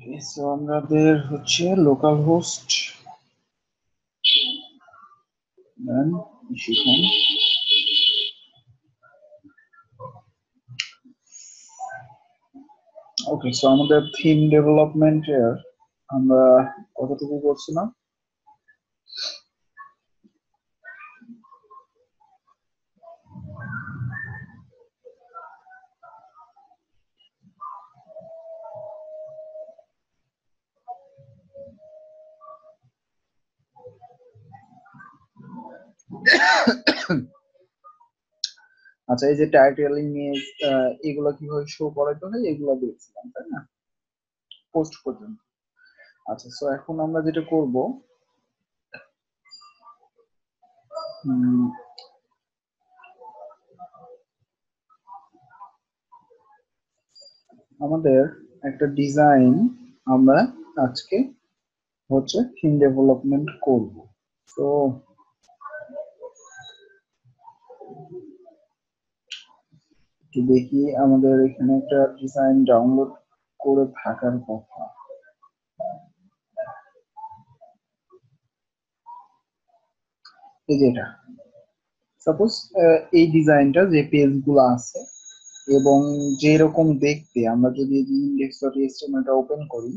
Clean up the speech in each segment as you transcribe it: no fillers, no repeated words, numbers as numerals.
So আমাদের হচ্ছে local host দেন শিখন। ওকে, সো আমাদের থিম ডেভেলপমেন্টের আমরা কতটুকু করছিলাম? আচ্ছা, এই যে টাইটেলিং নিয়ে এগুলো কিভাবে শো করাতে হয় এগুলো দেখছিলাম, তাই না? পোস্ট পর্যন্ত। আচ্ছা, সো এখন আমরা যেটা করব, আমাদের একটা ডিজাইন আমরা আজকে হচ্ছে থিম ডেভেলপমেন্ট করব। তো দেখি আমাদের এখানে একটা ডিজাইন ডাউনলোড করে থাকার কথা। এই যে এটা, সাপোজ এই ডিজাইনটা যে পেজগুলো আছে এবং যেরকম দেখতে, আমরা যদি index.html ওপেন করি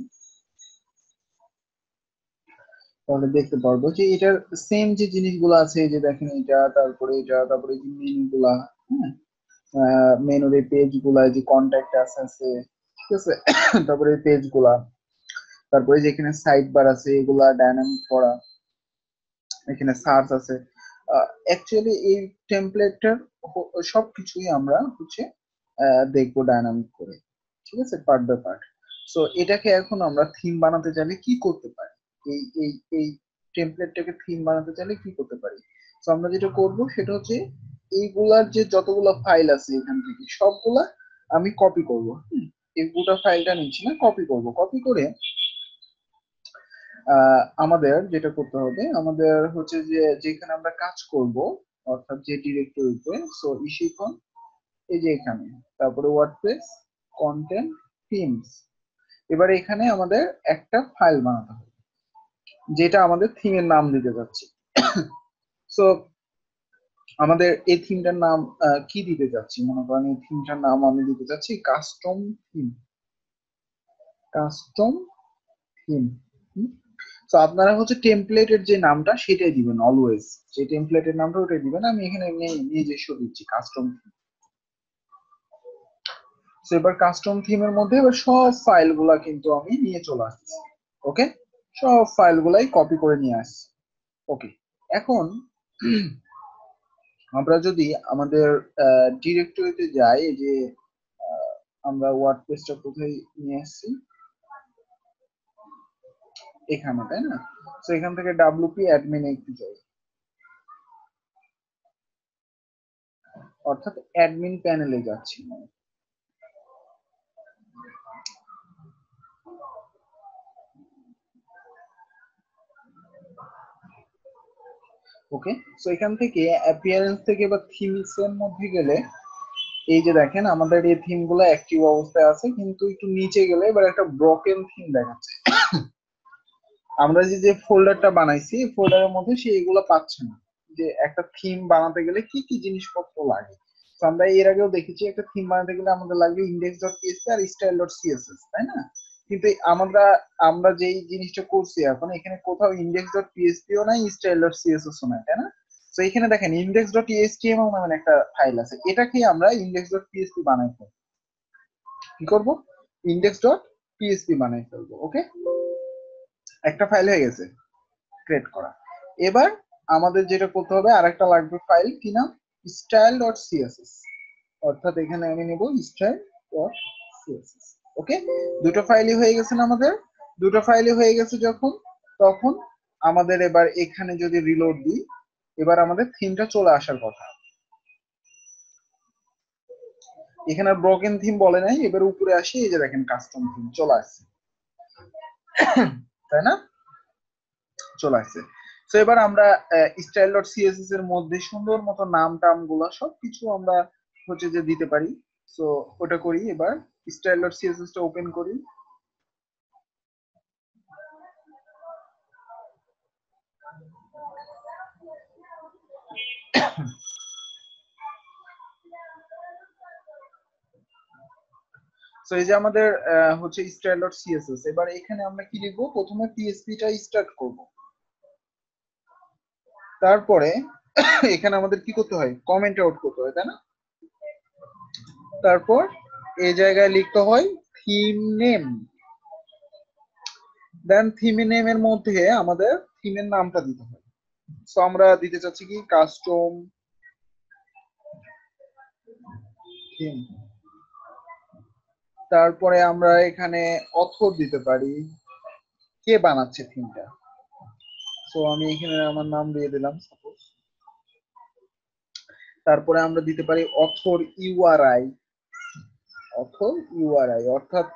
তাহলে দেখতে পারবো যে এটার সেম যে জিনিসগুলো আছে, এই যে দেখেন এটা, তারপরে এটা, তারপরে যে মেনুগুলা, হ্যাঁ, মেনুর এই পেজ গুলা, যে কন্ট্যাক্ট আছে, ঠিক আছে তারপরে এই পেজ গুলা, তারপরে যেখানে সাইড বার আছে এগুলা ডাইনামিক করা, এখানে সার্চ আছে। অ্যাকচুয়ালি এই টেমপ্লেটটার সবকিছুই আমরা হচ্ছে দেখবো ডাইনামিক করে, ঠিক আছে, পার্ট বাই পার্ট। সো এটাকে এখন আমরা থিম বানাতে চাইলে কি করতে পারি, এই এই এই টেমপ্লেটটাকে থিম বানাতে চাইলে কি করতে পারি? তো আমরা যেটা করব সেটা হচ্ছে এইগুলার যে যতগুলো ফাইল আছে এখান থেকে সবগুলা আমি কপি করব। এই গোটা ফাইলটা নিচ্ছি না, কপি করব। কপি করে আমাদের যেটা করতে হবে, আমাদের হচ্ছে যে যেখানে আমরা কাজ করব, অর্থাৎ যে ডিরেক্টরিতে, সো ইশিকন, এই যে এখানে, তারপরে ওয়ার্ডপ্রেস, কন্টেন্ট, থিমস। এবার এখানে আমাদের একটা ফাইল বানাতে হবে যেটা আমাদের থিমের নাম দিতে যাচ্ছি। সো আমাদের এই থিমটার নাম কি দিতে যাচ্ছি? মনে করেন এই থিমটার নাম আমি দিতে যাচ্ছি কাস্টম থিম। Custom theme. তো আপনারা হচ্ছে টেমপ্লেটের যে নামটা সেটাই দিবেন অলওয়েজ, যে টেমপ্লেটের নামটা ওটাই দিবেন। আমি এখানে নিজস্ব দিচ্ছি কাস্টম থিম। তো এবার কাস্টম থিমের মধ্যে এবার সব ফাইলগুলা কিন্তু আমি নিয়ে চলে আসছি। ওকে, সব ফাইলগুলাই কপি করে নিয়ে আসছি। ওকে, এখন আমরা যদি আমাদের ডিরেক্টরিতে যাই, এই যে আমরা ওয়ার্ডপ্রেসটা কোথায় নিয়ে আসছি, এখানে, তাই না? তো এখান থেকে ডাব্লিউপি অ্যাডমিনে একটু যাই, অর্থাৎ অ্যাডমিন প্যানেলে যাচ্ছি। ওকে, সো এখান থেকে অ্যাপিয়ারেন্স থেকে বা থিমস এর মধ্যে গেলে এই যে দেখেন আমাদের এই থিম গুলো অ্যাক্টিভ অবস্থায় আছে, কিন্তু একটু নিচে গেলে এবার একটা ব্রকেন থিম দেখাচ্ছে। আমরা যে যে ফোল্ডারটা বানাইছি এই ফোল্ডারের মধ্যে সে এগুলো পাচ্ছে না, যে একটা থিম বানাতে গেলে কি কি জিনিসপত্র লাগে। তো আমরা এর আগেও দেখেছি একটা থিম বানাতে গেলে আমাদের লাগবে index.php আর style.css, তাই না? কিন্তু আমরা আমরা যেই জিনিসটা করছি এখন, এখানে কোথাও index.php ও নাই, style.css ও নাই, তাই না? তো এখানে দেখেন index.html নামের একটা ফাইল আছে, এটাকে আমরা index.php বানাই ফেলবো। কি করব? index.php বানাই ফেলবো। ওকে, একটা ফাইল হয়ে গেছে ক্রিয়েট করা। এবার আমাদের যেটা করতে হবে, আরেকটা লাগবে ফাইল, কি নাম? style.css। অর্থাৎ এখানে আমি নেব style.css। ওকে, দুটো ফাইলই হয়ে গেছে না আমাদের? দুটো ফাইলই হয়ে গেছে যখন, তখন আমাদের এবার এখানে যদি রিলোড দিই, এবার আমাদের থিমটা চলে আসার কথা। এখানে ব্রকেন থিম বলে নাই, এবার উপরে আসি, এই যে দেখেন কাস্টম থিম চলে আসছে, তাই না? চলে আসছে। তো এবার আমরা style.css এর মধ্যে সুন্দর মতো নাম টাম গুলা সবকিছু আমরা হচ্ছে যে দিতে পারি। তো ওটা করি, এবার style.css টা ওপেন করি। সো এই যে আমাদের হচ্ছে style.css, এবার এখানে আমরা কি লিখবো, প্রথমে পিএসপিটা স্টার্ট করব, তারপরে এখানে আমাদের কি করতে হয়, কমেন্ট আউট করতে হয়, তাই না? তারপর এই জায়গায় লিখতে হয় থিম নেম, দেন থিম নেমের মধ্যে আমাদের থিমের নামটা দিতে হয়। সো আমরা দিতে চাচ্ছি কি কাস্টম থিম, তারপরে আমরা এখানে অথর দিতে পারি, কে বানাচ্ছে থিমটা। সো আমি এখানে আমার নাম দিয়ে দিলাম সাপোজ। তারপরে আমরা দিতে পারি অথর ইউআরআই, অথর ইউআরআই অর্থাৎ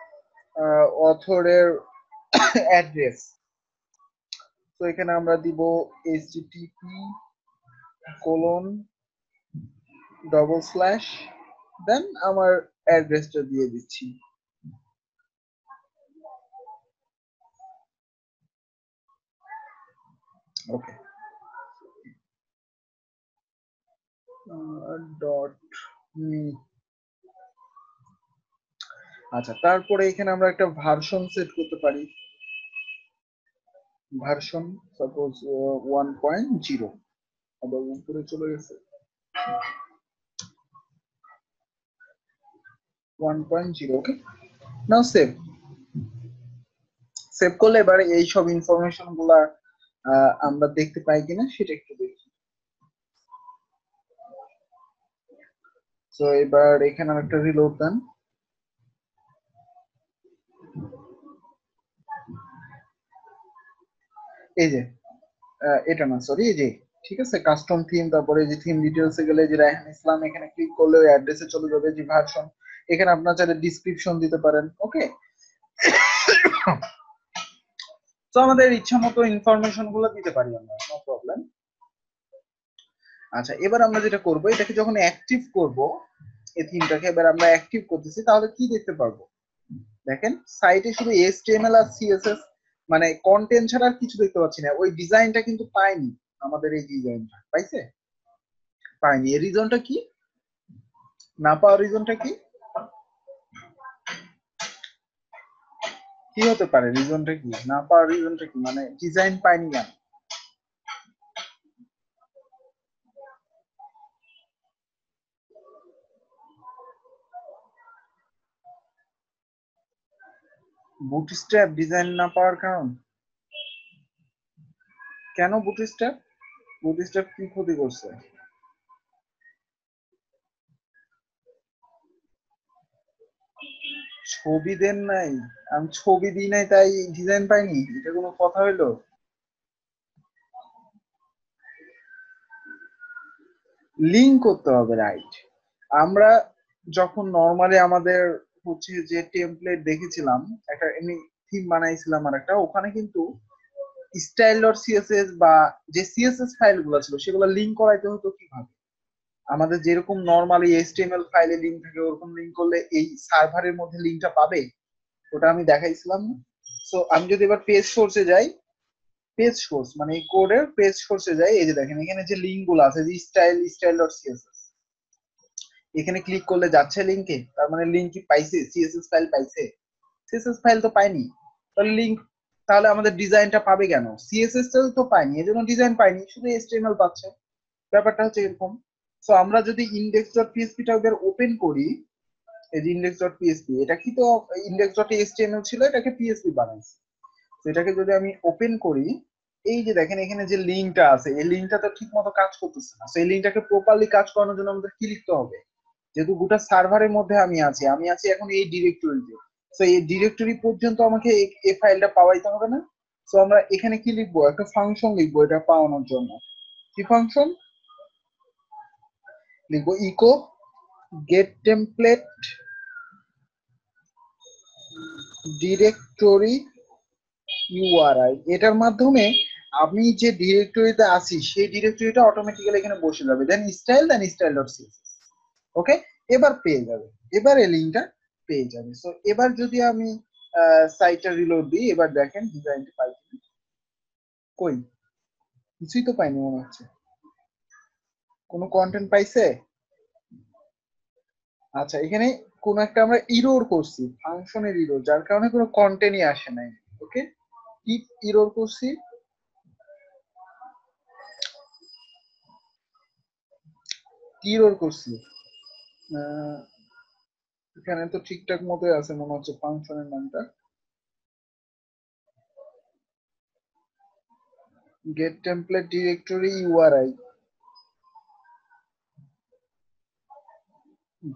অথরের অ্যাড্রেস। তো এখানে আমরা দিব http:// দেন আমার অ্যাড্রেসটা দিয়ে দিচ্ছি। ওকে, ডট মি। আচ্ছা, তারপরে এখানে আমরা একটা ভার্সন সেট করতে পারি, ভার্সন সাপোজ 1.0, আবার উপরে চলে গেছে 1.0। ওকে, নাও সেভ। সেভ করলে এবার এই সব ইনফরমেশন গুলা আমরা দেখতে পাই কিনা সেটা একটু দেখি। তো এবার এখানে একটা রিলোড দেন। এই যে এটা না, সরি, এই যে ঠিক আছে কাস্টম থিম, তারপরে যে থিম ডিটেইলস এ গেলে যে রায়হান ইসলাম, এখানে ক্লিক করলে ওই অ্যাড্রেসে চলে যাবে, যে ভার্সন, এখানে আপনারা চাইলে ডিসক্রিপশন দিতে পারেন। ওকে, তো আমাদের ইচ্ছা মতো ইনফরমেশন গুলো দিতে পারি আমরা, নো প্রবলেম। আচ্ছা, এবার আমরা যেটা করব, এটাকে যখন অ্যাক্টিভ করব, এই থিমটাকে এবার আমরা অ্যাক্টিভ করতেছি, তাহলে কি দেখতে পারবো, দেখেন সাইটে শুধু HTML আর CSS, মানে কন্টেন্ট ছাড়া আর কিছু দেখতে পাচ্ছি না। ওই ডিজাইনটা কিন্তু পাইনি, আমাদের এই ডিজাইনটা পাইছে, পাইনি। এর রিজনটা কি, না পাওয়ার রিজনটা কি, কি হতে পারে রিজনটা কি, না পাওয়ার রিজনটা কি, মানে ডিজাইন পাইনি কেন? বুটস্ট্র্যাপ ডিজাইন না পাওয়ার কারণ, কেন বুটস্ট্র্যাপ, বুটস্ট্র্যাপ কি ক্ষতি করছে? ছবি দেন নাই, আমি ছবি দিই নাই তাই ডিজাইন পাইনি, এটা কোনো কথা হইলো? লিঙ্ক করতে হবে, রাইট। আমরা যখন নরমালি আমাদের হচ্ছে যে টেমপ্লেট দেখেছিলাম, একটা এমনি থিম বানাইছিলাম আর একটা, ওখানে কিন্তু style.css বা যে সিএসএস ফাইল গুলো ছিল সেগুলো লিঙ্ক করাইতে হতো কিভাবে, আমাদের যেরকম নরমালি HTML ফাইলে লিঙ্ক থাকে ওরকম লিঙ্ক করলে এই সার্ভারের মধ্যে লিঙ্কটা পাবে, ওটা আমি দেখাইছিলাম। সো আমি যদি এবার পেজ সোর্সে যাই, পেজ সোর্স মানে এই কোডের পেজ সোর্সে যাই, এই যে দেখেন এখানে যে লিঙ্ক গুলো আছে, যে style.css, এখানে ক্লিক করলে যাচ্ছে লিঙ্কে, তার মানে লিঙ্ক কি পাইছে, সিএসএস ফাইল পাইছে? সিএসএস ফাইল তো পাইনি, তাহলে লিঙ্ক, তাহলে আমাদের ডিজাইনটা পাবে কেন? সিএসএস তো পাইনি, এজন্য ডিজাইন পাইনি, শুধু HTML পাচ্ছে। ব্যাপারটা হচ্ছে এরকম। সো আমরা যদি index.php টা এবার ওপেন করি, এই যে index.php, এটা কি তো index.html ছিল, এটাকে পিএসপি বানাইছি। তো এটাকে যদি আমি ওপেন করি, এই যে দেখেন এখানে যে লিঙ্কটা আছে, এই লিঙ্কটা তো ঠিক মতো কাজ করতেছে না। সেই লিঙ্কটাকে প্রপারলি কাজ করানোর জন্য আমাদের কি লিখতে হবে, যেহেতু গোটা সার্ভারের মধ্যে আমি আছি এখন এই ডিরেক্টরিতে, তো এই ডিরেক্টরি পর্যন্ত আমাকে এই ফাইলটা পাওয়াইতে হবে না। তো আমরা এখানে কি লিখবো, একটা ফাংশন লিখবো এটা পাওয়ানোর জন্য। কি ফাংশন লিখবো, eco gate template directory URI, এটার মাধ্যমে আমি যে ডিরেক্টরিতে আছি সেই ডিরেক্টরিটা অটোমেটিক্যালি এখানে বসে যাবে, দেন স্টাইল.css। ওকে, এবার পেয়ে যাবে, এবার এই লিঙ্কটা পেয়ে যাবে। সো এবার যদি আমি সাইটটা রিলোড দিই, এবার দেখেন ডিজাইনটা পাই কিনা, কই কিছুই তো পাইনি মনে হচ্ছে। কোনো কন্টেন্ট পাইছে? আচ্ছা, এখানে কোন একটা আমরা ইরর করছি, ফাংশনের ইরর, যার কারণে কোনো কন্টেন্টই আসে নাই। ওকে, কি ইরর করছি? কি ইরর করছি? এখানে তো ঠিকঠাক মতোই আছে মনে হচ্ছে ফাংশনের নামটা। Get template directory URI,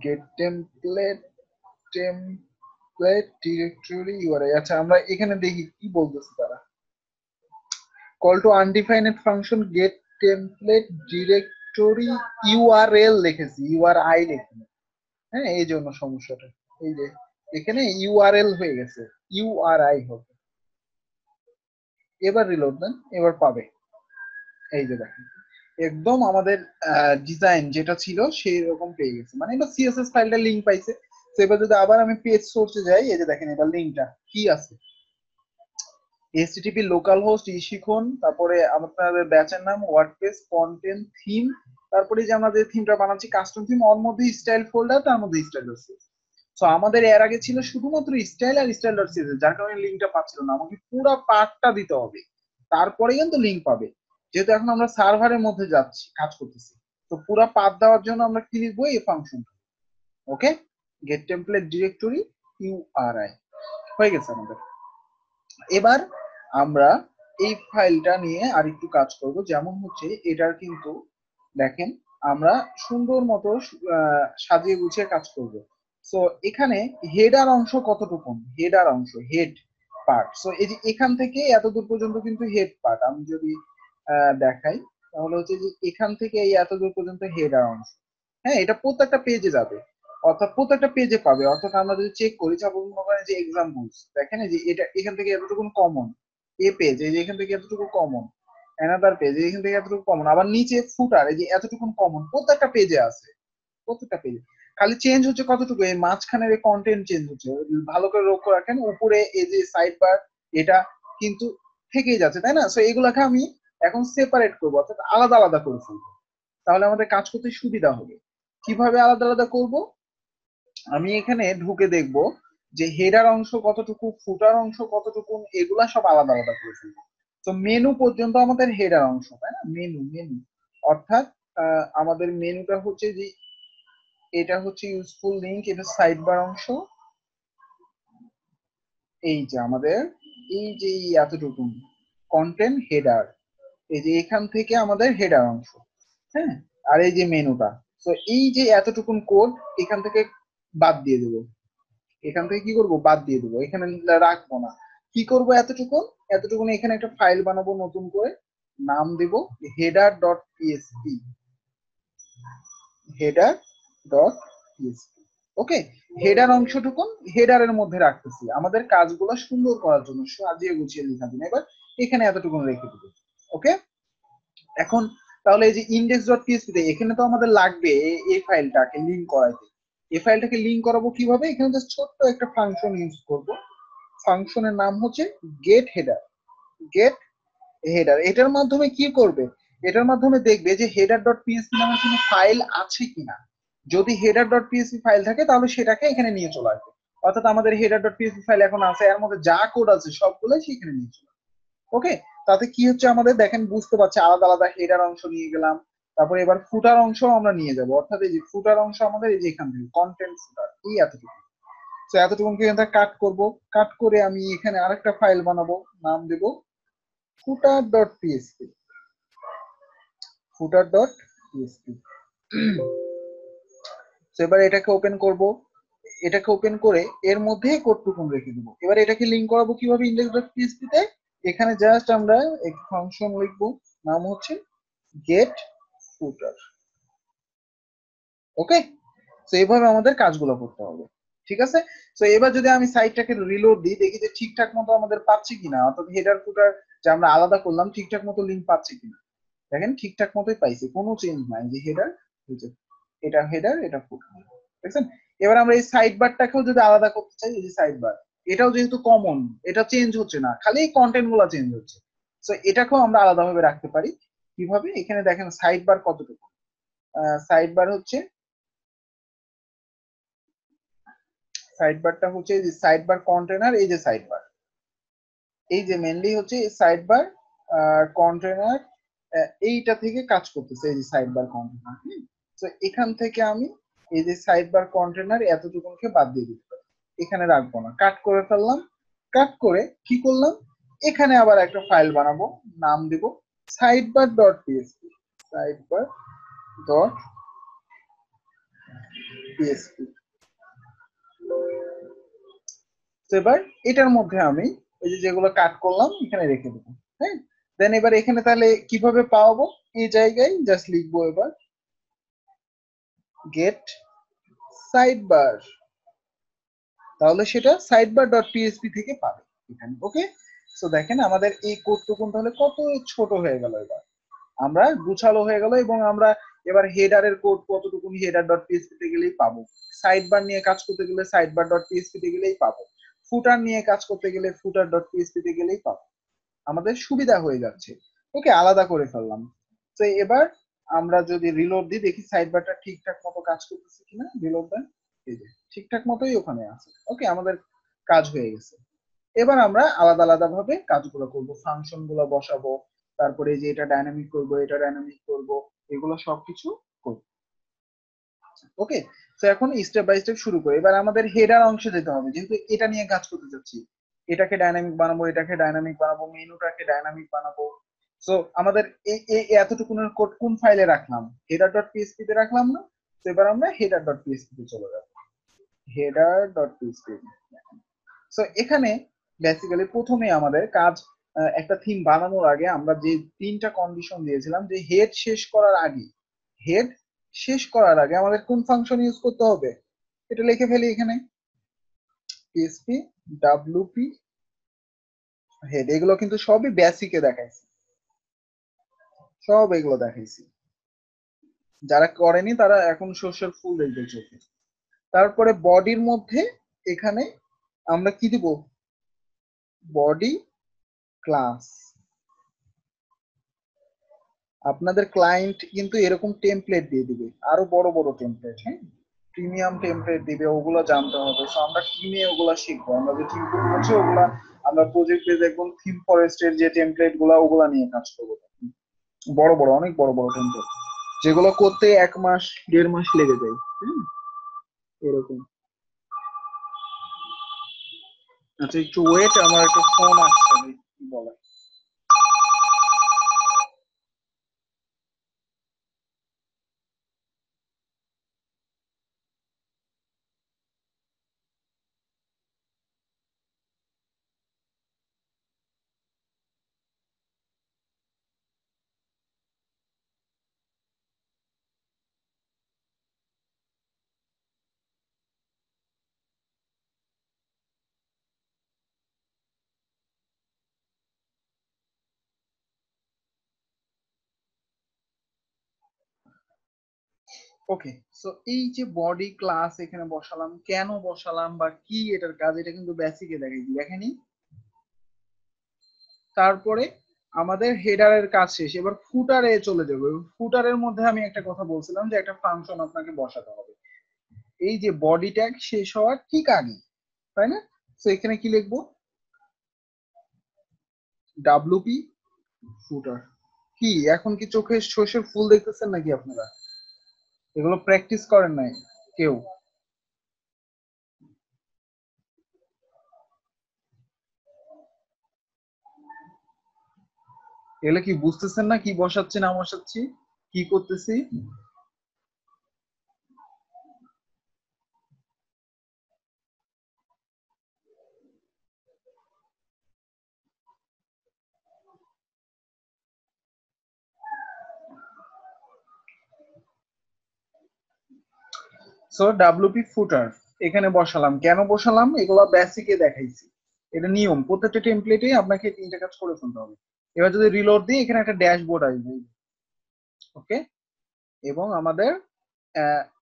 get template directory URI. আচ্ছা, আমরা এখানে দেখি কি বলতেছে তারা। Call to undefined function get template directory URL লিখেছি, ইউআরআই লিখিনি। হ্যাঁ, এই জন্য সমস্যাটা। এই যে এখানে ইউআরএল হয়ে গেছে, ইউআরআই হবে। এবার রিলোড দেন, এবার পাবে। এই যে দেখেন, একদম আমাদের ডিজাইন যেটা ছিল সেই রকম পেয়ে গেছে, মানে এটা সিএসএস ফাইলটা লিংক পাইছে। তো এবার যদি আবার আমি পেজ সোর্সে যাই, এই যে দেখেন এবার লিংকটা কি আছে, এইচটিটিপি লোকাল হোস্ট শিখুন, তারপরে আপনাদের ব্যাচের নাম, ওয়ার্ডপ্রেস, কন্টেন্ট, থিম, তারপরে যে আমরা যে থিমটা বানাচ্ছি কাস্টম থিম, ওর মধ্যে স্টাইল ফোল্ডার, তার মধ্যে স্টাইল ডট সিএসএস। তো আমাদের এর আগে ছিল শুধুমাত্র স্টাইল আর স্টাইল ডট সিএসএস, যার কারণে লিংকটা পাচ্ছিল না। আমাকে পুরো পার্টটা দিতে হবে, তারপরে কিন্তু লিংক পাবে। যেহেতু এখন আমরা সার্ভারের মধ্যে যাচ্ছি, কাজ করতেছি, তো পুরো পাথ দেওয়ার জন্য আমরা কি লিখবো, এই ফাংশন। ওকে, গেট টেমপ্লেট ডিরেক্টরি ইউআরআই হয়ে গেছে আমাদের। এবার আমরা এই ফাইলটা নিয়ে আর একটু কাজ করব, যেমন হচ্ছে এটার কিন্তু দেখেন আমরা সুন্দর মতো সাজিয়ে গুছিয়ে কাজ করব। সো এখানে হেডার অংশ কতটুকু, হেডার অংশ, হেড পার্ট। সো এই যে এখান থেকে এত দূর পর্যন্ত কিন্তু হেড পার্ট। আমি যদি দেখাই তাহলে হচ্ছে যে এখান থেকে এই এত দূর পর্যন্ত হেডার অংশ। হ্যাঁ, এটা প্রত্যেকটা পেজে যাবে, অর্থাৎ প্রত্যেকটা পেজে পাবে। অর্থাৎ আমরা যদি চেক করি, সাপোজ মনে করেন যে এক্সাম্পলস দেখেন, এই যে এটা এখান থেকে এতটুকু কমন, এ পেজ এই যে এখান থেকে এতটুকু কমন, অ্যানাদার পেজ এখান থেকে এতটুকু কমন, আবার নিচে ফুটার এই যে এতটুকু কমন, প্রত্যেকটা পেজে আছে, প্রত্যেকটা পেজে। খালি চেঞ্জ হচ্ছে কতটুকু, এই মাঝখানের এই কন্টেন্ট চেঞ্জ হচ্ছে। ভালো করে লক্ষ্য রাখেন, উপরে এই যে সাইড বার, এটা কিন্তু থেকেই যাচ্ছে, তাই না? সো এগুলাকে আমি এখন সেপারেট করবো, অর্থাৎ আলাদা আলাদা করে ফেলবো, তাহলে আমাদের কাজ করতে সুবিধা হবে। কিভাবে আলাদা আলাদা করব, আমি এখানে ঢুকে দেখব যে হেডার অংশ কতটুকু, ফুটার অংশ কতটুকু, এগুলা সব আলাদা আলাদা করে ফেলবো। তো মেনু পর্যন্ত আমাদের হেডার অংশ, তাই না? মেনু, মেনু অর্থাৎ আমাদের মেনুটা হচ্ছে যে এটা হচ্ছে ইউজফুল লিংক, এটা সাইড বার অংশ। এই যে আমাদের এই যে এতটুকু কন্টেন্ট হেডার, এই যে এখান থেকে আমাদের হেডার অংশ। হ্যাঁ, আর এই যে মেনুটা। তো এই যে এতটুকুন কোড এখান থেকে বাদ দিয়ে দেবো, এখান থেকে কি করব, বাদ দিয়ে দেবো, এখানে রাখবো না। কি করব, এতটুকু এতটুকু এখানে একটা ফাইল বানাবো নতুন করে, নাম দেব header dot PSP, header dot PSP. Okay, header অংশটুকুন হেডারের মধ্যে রাখতেছি আমাদের কাজগুলো সুন্দর করার জন্য, সাজিয়ে গুছিয়ে লেখার জন্য। এবার এখানে এতটুকুন রেখে দেবো। ওকে, এখন তাহলে এই যে ইন্ডেক্স ডট পিএসপি তে এখানে তো আমাদের লাগবে এই ফাইলটাকে লিংক করাইতে। এই ফাইলটাকে লিংক করাবো কিভাবে, এখানে জাস্ট ছোট্ট একটা ফাংশন ইউজ করব। ফাংশনের নাম হচ্ছে গেট হেডার, গেট হেডার। এটার মাধ্যমে কি করবে, এটার মাধ্যমে দেখবে যে হেডার ডট পিএসপি নামের কোনো ফাইল আছে কিনা। যদি হেডার ডট পিএসপি ফাইল থাকে তাহলে সেটাকে এখানে নিয়ে চলে আসবে। অর্থাৎ আমাদের হেডার ডট পিএসপি ফাইল এখন আছে, এর মধ্যে যা কোড আছে সবগুলোই সেখানে নিয়ে চলে আসবে। ওকে, তাতে কি হচ্ছে আমাদের দেখেন, বুঝতে পারছে আলাদা আলাদা হেডার অংশ নিয়ে গেলাম। তারপরে এবার ফুটার অংশ আমরা নিয়ে যাব, অর্থাৎ এই যে ফুটার অংশ আমাদের এই যে এখান থেকে কন্টেন্ট ফুটার, এই এতটুকু। তো এতটুকু এখানে কাট করব, কাট করে আমি এখানে আরেকটা ফাইল বানাবো, নাম দেব ফুটার ডট পিএসপি, ফুটার ডট পিএসপি। এবার এটাকে ওপেন করব, এটাকে ওপেন করে এর মধ্যে কোডটুকু রেখে দেবো। এবার এটাকে লিংক করাবো কিভাবে, ইন্ডেক্স ডট পিএসপি তে এখানে জাস্ট আমরা এক ফাংশন লিখবো, নাম হচ্ছে গেট ফুটার। ওকে, তো এইভাবে আমাদের কাজগুলো করতে হবে। ঠিক আছে, তো এবার যদি আমি সাইটটাকে রিলোড দিই, দেখি যে ঠিকঠাক মতো আমাদের পাচ্ছি কিনা, অর্থাৎ হেডার ফুটার যে আমরা আলাদা করলাম ঠিকঠাক মতো লিংক পাচ্ছি কিনা। দেখেন ঠিকঠাক মতোই পাইছি, কোনো চেঞ্জ নাই। যে হেডার, এটা হেডার, এটা ফুটার, দেখছেন? এবার আমরা এই সাইড বারটাকেও যদি আলাদা করতে চাই, এই যে সাইড বার, এটাও যেহেতু কমন, এটা চেঞ্জ হচ্ছে না, খালি কন্টেন্ট গুলা চেঞ্জ হচ্ছে। তো এটাকেও আমরা আলাদাভাবে রাখতে পারি। কিভাবে, এখানে দেখেন সাইড বার কতটুকু, সাইড বার হচ্ছে সাইড বারটা হচ্ছে এই যে সাইড বার কন্টেনার, এই যে সাইড বার, এই যে মেনলি হচ্ছে সাইড বার কন্টেনার, এইটা থেকে কাজ করতেছে এই যে সাইড বার কন্টেনার। তো এখান থেকে আমি এই যে সাইড বার কন্টেনার এতটুকুকে বাদ দিয়ে দিতে পারি, এখানে রাখবো না, কাট করে ফেললাম। কাট করে কি করলাম, এখানে আবার একটা ফাইল বানাবো, নাম দিব side bar dot PSP, side bar dot PSP. তো এবার এটার মধ্যে আমি এই যে যেগুলো কাট করলাম এখানে রেখে দেবো। হ্যাঁ, দেন এবার এখানে তাহলে কিভাবে পাওয়াবো, এই জায়গায় জাস্ট লিখবো এবার গেট সাইড বার, তাহলে সেটা সাইড বার ডট পিএসপি থেকে পাবে এখানে। ওকে, সো দেখেন আমাদের এই কোডটুকু তাহলে কত ছোট হয়ে গেল, এবার আমরা গুছালো হয়ে গেল, এবং আমরা এবার হেডারের কোড কতটুকু হেডার ডট পিএসপি তে গেলেই পাবো, সাইড বার নিয়ে কাজ করতে গেলে সাইড বার ডট পিএসপি তে গেলেই পাবো, ফুটার নিয়ে কাজ করতে গেলে ফুটার ডট পিএসপি তে গেলেই পাবো, আমাদের সুবিধা হয়ে যাচ্ছে। ওকে, আলাদা করে ফেললাম। তো এবার আমরা যদি রিলোড দিই দেখি সাইড বারটা ঠিকঠাক মতো কাজ করতেছে কিনা, রিলোড দেন, এই যে ঠিকঠাক মতোই ওখানে আছে। ওকে, আমাদের কাজ হয়ে গেছে। এবার আমরা আলাদা আলাদা ভাবে কাজগুলো করব, ফাংশন গুলো বসাবো, তারপরে যে এটা ডাইনামিক করব, এটা ডাইনামিক করব, এগুলো সবকিছু করব। ওকে, তো এখন স্টেপ বাই স্টেপ শুরু করি। এবার আমাদের হেডার অংশে যেতে হবে, যেহেতু এটা নিয়ে কাজ করতে যাচ্ছি, এটাকে ডাইনামিক বানাবো, এটাকে ডাইনামিক বানাবো, মেনুটাকে ডাইনামিক বানাবো। সো আমাদের এই এতটুকুনের কোড কোন ফাইলে রাখলাম, হেডার ডট পিএসপি তে রাখলাম না? তো এবার আমরা হেডার ডট পিএসপি তে চলে যাব, হেডার ডট পিএসপি। সো এখানে বেসিক্যালি প্রথমে আমাদের কাজ, একটা থিম বানানোর আগে আমরা যে তিনটা কন্ডিশন দিয়েছিলাম, যে হেড শেষ করার আগে, হেড শেষ করার আগে আমাদের কোন ফাংশন ইউজ করতে হবে, এটা লিখে ফেলি এখানে, পিএসপি ডাব্লিউপি হেড। এগুলো কিন্তু সবই বেসিকে দেখাইছি, সব এগুলো দেখাইছি, যারা করেনি তারা এখন শস্যের ফুল দেখবে চোখে। তারপরে বডির মধ্যে এখানে আমরা কি দিব, বডি ক্লাস। আপনাদের ক্লায়েন্ট কিন্তু এরকম টেমপ্লেট দিয়ে দিবে, আরো বড় বড় টেমপ্লেট, হ্যাঁ, প্রিমিয়াম টেমপ্লেট দিবে, ওগুলো জানতে হবে। সো আমরা টিমে ওগুলো শিখবো, আমরা যে টিম আছে ওগুলা আমরা প্রজেক্ট বেজ একদম থিম ফরেস্টের যে টেমপ্লেট গুলা ওগুলা নিয়ে কাজ করবো, বড় বড় অনেক বড় বড় টেমপ্লেট, যেগুলো করতে 1 মাস 1.5 মাস লেগে যায়। এরকম। আচ্ছা, একটু ওয়েট, আমার একটা ফোন আসছে, কি বলে। ওকে, সো এই যে বডি ক্লাস এখানে বসালাম, কেন বসালাম বা কি এটার কাজ, এটা কিন্তু বেসিকে দেখাইছি, দেখেনি। তারপরে আমাদের হেডারের কাজ শেষ, এবার ফুটারে চলে যাবো। ফুটারের মধ্যে আমি একটা কথা বলছিলাম যে একটা ফাংশন আপনাকে বসাতে হবে এই যে বডি ট্যাগ শেষ হওয়ার ঠিক আগে, তাই না? তো এখানে কি লিখবো, ডাব্লুপি ফুটার। কি এখন কি চোখে শস্যের ফুল দেখতেছেন নাকি আপনারা? এগুলো প্র্যাকটিস করেন নাই কেউ? এগুলো কি বুঝতেছেন না কি বসাচ্ছি না বসাচ্ছি, কি করতেছি? সো ডাব্লিউপি ফুটার এখানে বসালাম, কেন বসালাম, এগুলো বেসিকে দেখাইছি, এটা নিয়ম, প্রত্যেকটা টেমপ্লেটে আপনাকে 3টা কাজ করে ফেলতে হবে। এবার যদি রিলোড দিই এখানে একটা ড্যাশবোর্ড আসবে। ওকে, এবং আমাদের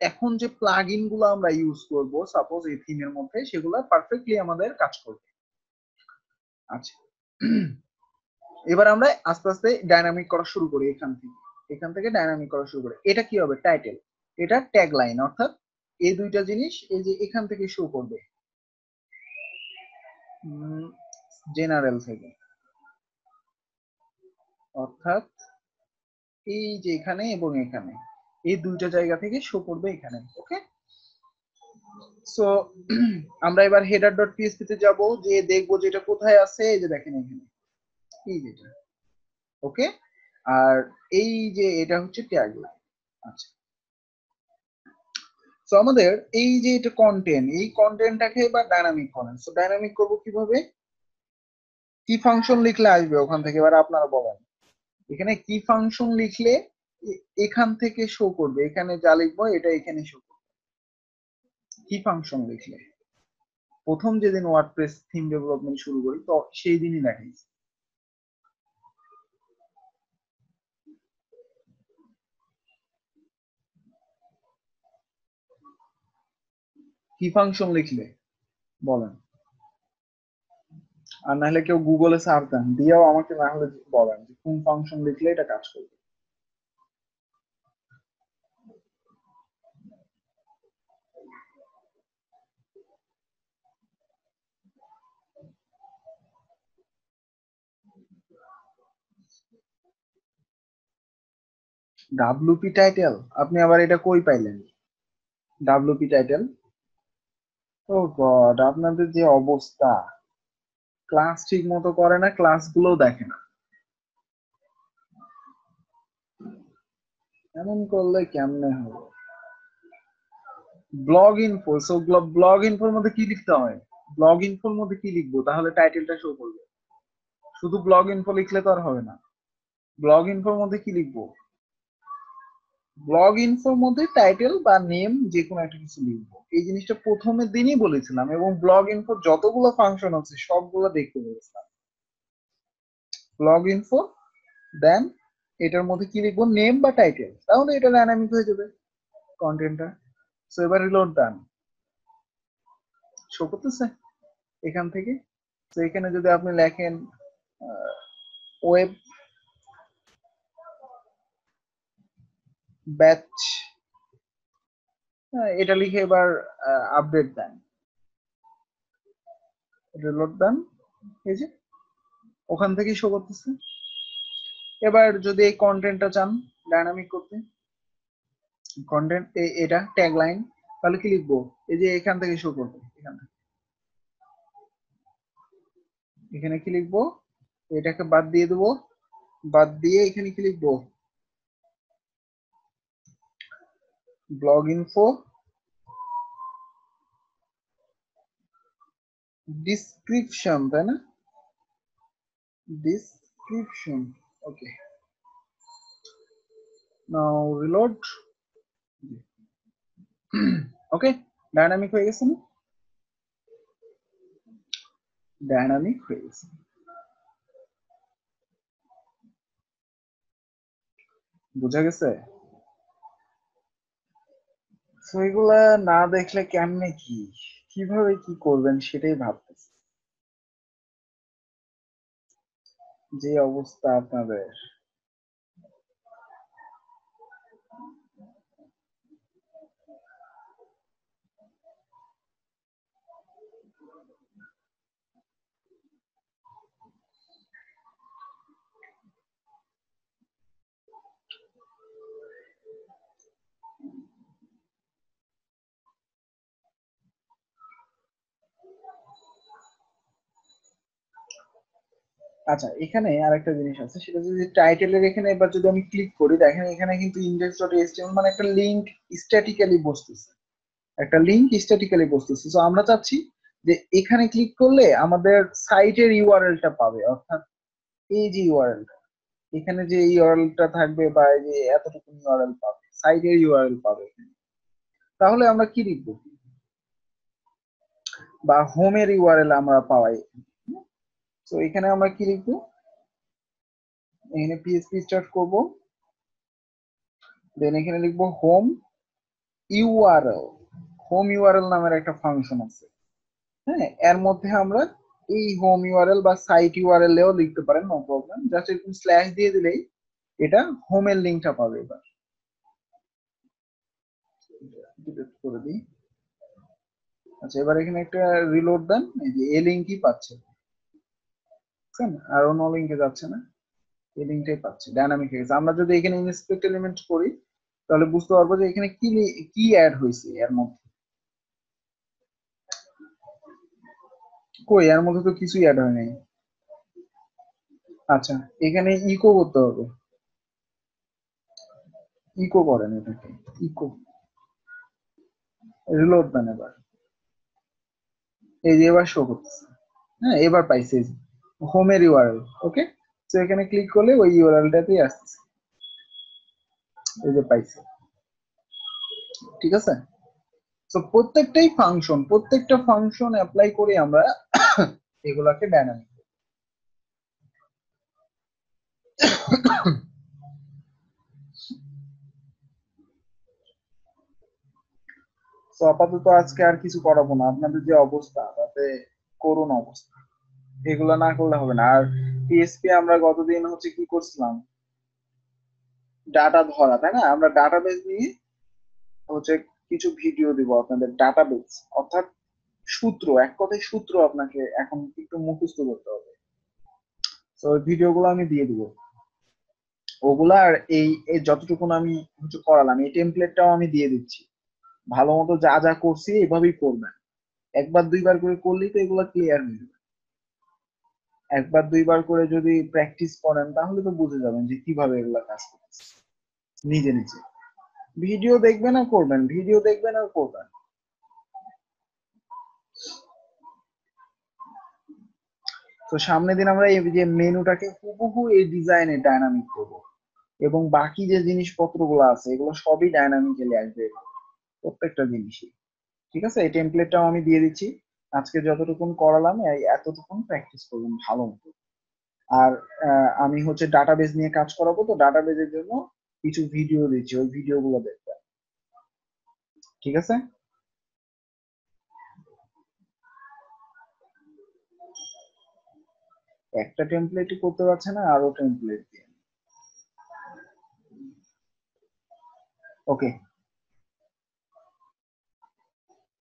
এখন যে প্লাগইন গুলো আমরা ইউজ করব সাপোজ এই থিমের মধ্যে, সেগুলো পারফেক্টলি আমাদের কাজ করবে। আচ্ছা, এবার আমরা আস্তে আস্তে ডাইনামিক করা শুরু করি এখান থেকে। এখান থেকে ডাইনামিক করা শুরু করে। এটা কি হবে? টাইটেল। এটা ট্যাগ লাইন, অর্থাৎ এই দুইটা জিনিস এই যে এখান থেকে শো করবে জেনারেল থেকে, অর্থাৎ এই যে এখানে এবং এখানে এই দুইটা জায়গা থেকে শো করবে এখানে। ওকে, সো আমরা এবার হেডার ডট পিএসপি তে যাব, যে দেখবো যে এটা কোথায় আছে। এই যে দেখেন এখানে, এই যেটা। ওকে, আর এই যে এটা হচ্ছে ট্যাগ লাইন। আচ্ছা, সো আমাদের এই যে এটা কন্টেন্ট, এই কন্টেন্টটাকে এবার ডাইনামিক করেন। সো ডাইনামিক করব কিভাবে? কি ফাংশন লিখলে আসবে ওখান থেকে? এবার আপনারা বলেন, এখানে কি ফাংশন লিখলে এখান থেকে শো করবে? এখানে যা লিখবো এটা এখানে শো করবে। কি ফাংশন লিখলে? প্রথম যেদিন ওয়ার্ডপ্রেস থিম ডেভেলপমেন্ট শুরু করি তো সেই দিনই দেখাইছি। কি ফাংশন লিখলে বলেন, আর নাহলে কেউ গুগলে সার্চ দেন, দিয়েও আমাকে না হলে বলেন যে কোন ফাংশন লিখলে এটা কাজ করবে। WP title? আপনি আবার এটা কই পাইলেন? WP title? ও গড, আপনাদের যে অবস্থা! ক্লাস ঠিক মতো করে না, ক্লাসগুলোও দেখে না। এমন করলে কেমনে হবে? ব্লগ ইনফো, সো ব্লগ ইনফোর মধ্যে কি লিখতে হয়? ব্লগ ইনফোর মধ্যে কি লিখবো তাহলে টাইটেলটা শো করবে? শুধু ব্লগ ইনফো লিখলে তো আর হবে না। ব্লগ ইনফোর মধ্যে কি লিখবো? ব্লগ ইনফোর মধ্যে টাইটেল বা নেম যে কোনো একটা কিছু লিখবো। এই জিনিসটা প্রথমের দিনই বলেছিলাম, এবং ব্লগ ইনফোর যতগুলো ফাংশন আছে সবগুলো দেখতে বলেছিলাম। ব্লগ ইনফো, দেন এটার মধ্যে কি লিখবো? নেম বা টাইটেল, তাহলে এটা ডাইনামিক হয়ে যাবে কন্টেন্টটা। সো এবার রিলোড দেন, শো করতেছে এখান থেকে। তো এখানে যদি আপনি লেখেন ওয়েব ব্যাচ, এটা লিখে এবার আপডেট দেন, রিলোড দেন, এই যে ওখান থেকেই শো করতেছে। এবার যদি এই কন্টেন্টটা চান ডাইনামিক করতে, কন্টেন্ট এটা ট্যাগ লাইন, তাহলে কি লিখবো? এই যে এখান থেকে শো করবে, এখান থেকে। এখানে কি লিখবো? এটাকে বাদ দিয়ে দেবো, বাদ দিয়ে এখানে কি লিখবো? ব্লগ ইনফো ডিসক্রিপশন, তাই না? ডিসক্রিপশন, ওকে, নাও রিলোড। ওকে, ডাইনামিক হয়ে গেছে না? ডাইনামিক হয়ে গেছে। বুঝা গেছে? তো এগুলা না দেখলে কেমনে কি, কিভাবে কি করবেন সেটাই ভাবতেছি, যে অবস্থা আপনাদের। আচ্ছা, এখানে আরেকটা জিনিস আছে, সেটা যদি টাইটেলের এখানে এবার যদি আমি ক্লিক করি, দেখেন এখানে কিন্তু index.html মানে একটা লিংক স্ট্যাটিক্যালি বসতেছে, একটা লিংক স্ট্যাটিক্যালি বসতেছে। তো আমরা চাচ্ছি যে এখানে ক্লিক করলে আমাদের সাইটের ইউআরএলটা পাবে, অর্থাৎ এই যে ইউআরএলটা, এখানে যে ইউআরএলটা থাকবে বা এই যে এতটুকু ইউআরএল পাবে, সাইটের ইউআরএল পাবে। তাহলে আমরা কি লিখবো? বা হোমের ইউআরএল আমরা পাওয়াই। তো এখানে আমরা কি লিখবো? এখানে পিএইচপি স্টার্ট করব, দেন এখানে লিখবো হোম ইউআরএল। হোম ইউআরএল নামের একটা ফাংশন আছে, হ্যাঁ, এর মধ্যে আমরা এই হোম ইউআরএল বা সাইট ইউআরএল এও লিখতে পারেন, নো প্রবলেম। জাস্ট এরকম স্ল্যাশ দিয়ে দিলেই এটা হোমের লিঙ্কটা পাবে। এবার ডিলিট করে দিই। আচ্ছা, এবার এখানে একটা রিলোড দেন, এই যে এই লিঙ্কই পাচ্ছে, বুঝছেন? আর অন্য লিঙ্কে যাচ্ছে না, এই লিঙ্কটাই পাচ্ছে, ডাইনামিক হয়ে গেছে। আমরা যদি এখানে ইনস্পেক্ট এলিমেন্ট করি তাহলে বুঝতে পারবো যে এখানে কি কি অ্যাড হয়েছে এর মধ্যে। কই, এর মধ্যে তো কিছুই অ্যাড হয় নাই। আচ্ছা, এখানে ইকো করতে হবে, ইকো করেন এটাকে, ইকো, রিলোড দেন। এবার এই যে এবার শো করতেছে, হ্যাঁ এবার পাইছে হোমের ইউআরএল। ওকে, তো এখানে ক্লিক করলে ওই ইউআরএলটাতেই আসতেছে, এই যে পাইছে। ঠিক আছে, তো প্রত্যেকটা ফাংশন অ্যাপ্লাই করে আমরা এগুলাকে ডায়নামিক। তো আপাতত আজকে আর কিছু করাবো না, আপনাদের যে অবস্থা তাতে করুণ অবস্থা, এগুলো না করলে হবে না। আর পিএসপি আমরা গতদিন হচ্ছে কি করছিলাম, ডাটা ধরা, তাই না? আমরা ডাটাবেস নিয়ে হচ্ছে কিছু ভিডিও দিব আপনাদের, ডাটাবেস অর্থাৎ সূত্র, এক কথায় সূত্র আপনাকে এখন একটু মুখস্থ করতে হবে। তো ওই ভিডিওগুলো আমি দিয়ে দিব ওগুলা। আর এই যতটুকু আমি হচ্ছে করালাম, এই টেমপ্লেটটাও আমি দিয়ে দিচ্ছি। ভালো মতো যা যা করছি এভাবেই করবেন, একবার দুইবার করে করলেই তো এগুলো ক্লিয়ার হয়ে যাবে। একবার দুইবার করে যদি প্র্যাকটিস করেন তাহলে তো বুঝে যাবেন যে কিভাবে এগুলা কাজ করতেছে নিজে নিজে। ভিডিও দেখবেন আর করবেন, ভিডিও দেখবেন আর করবেন। তো সামনের দিন আমরা এই যে মেনুটাকে হুবহু এই ডিজাইনে ডায়নামিক করব, এবং বাকি যে জিনিসপত্রগুলো আছে এগুলো সবই ডায়নামিক্যালি আসবে, প্রত্যেকটা জিনিসই। ঠিক আছে, এই টেমপ্লেটটাও আমি দিয়ে দিচ্ছি। আজকে যতটুকুন করালাম এই এতটুকুন প্র্যাকটিস করবেন ভালো মতো। আর আমি হচ্ছে ডাটাবেজ নিয়ে কাজ করাবো, তো ডাটাবেজের জন্য কিছু ভিডিও দিচ্ছি, ওই ভিডিওগুলো দেখবেন। ঠিক আছে, একটা টেমপ্লেটই করতে পারছে না, আরো টেমপ্লেট দিয়ে। ওকে।